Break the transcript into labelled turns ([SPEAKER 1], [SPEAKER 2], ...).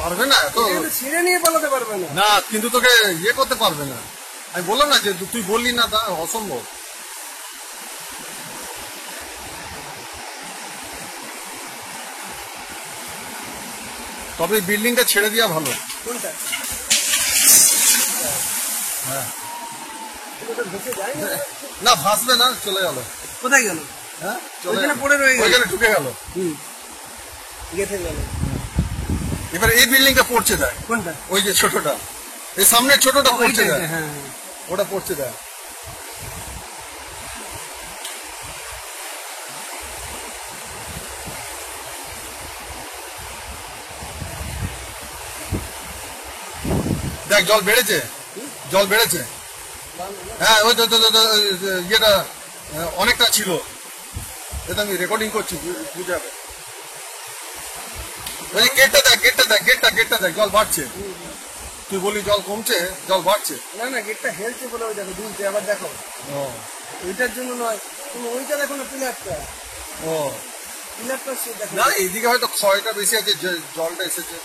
[SPEAKER 1] পারবে না তো
[SPEAKER 2] ছিঁড়ে নিয়ে পালাতে পারবে না।
[SPEAKER 1] না, কিন্তু তোকে ইয়ে করতে পারবে না। আমি বললাম না যে তুই বললি না, তা অসম্ভব। তবে বিল্ডিংটা ছেড়ে দেওয়া ভালো।
[SPEAKER 2] কোনটা?
[SPEAKER 1] হ্যাঁ,
[SPEAKER 2] ঢুকে যায় না?
[SPEAKER 1] না ভাসবে না, চলে গেল।
[SPEAKER 2] কোথায় গেল?
[SPEAKER 1] হ্যাঁ,
[SPEAKER 2] ওইখানে পড়ে রয়ে গেল।
[SPEAKER 1] ওইখানে ঢুকে গেল।
[SPEAKER 2] গেথে গেল।
[SPEAKER 1] এবার এই বিল্ডিংটা পড়ছে দেয়।
[SPEAKER 2] কোনটা?
[SPEAKER 1] ওই যে ছোটটা, এই সামনের ছোটটা পড়ছে দেয়।
[SPEAKER 2] হ্যাঁ,
[SPEAKER 1] ওটা পড়ছে দেয়। দেখ জল বেড়েছে, জল বেড়েছে। হ্যাঁ, ওই ইয়েটা অনেকটা ছিল। এটা আমি রেকর্ডিং করছি, বুঝে যাবে। ওই গেটটা দেখ, গেটটা দেখ, গেটটা দেখ, জল বাড়ছে। তুই বলি জল কমছে, জল বাড়ছে।
[SPEAKER 2] না না, গেটটা হেলছে বলে ওই দেখো দুলছে। আবার দেখো,
[SPEAKER 1] ও
[SPEAKER 2] ওইটার জন্য নয়, তুমি ওইটা দেখো না, পিলারটা।
[SPEAKER 1] ও
[SPEAKER 2] পিলারটা দেখো
[SPEAKER 1] না, এইদিকে হয়তো ক্ষয়টা বেশি আছে, জলটা এসেছে।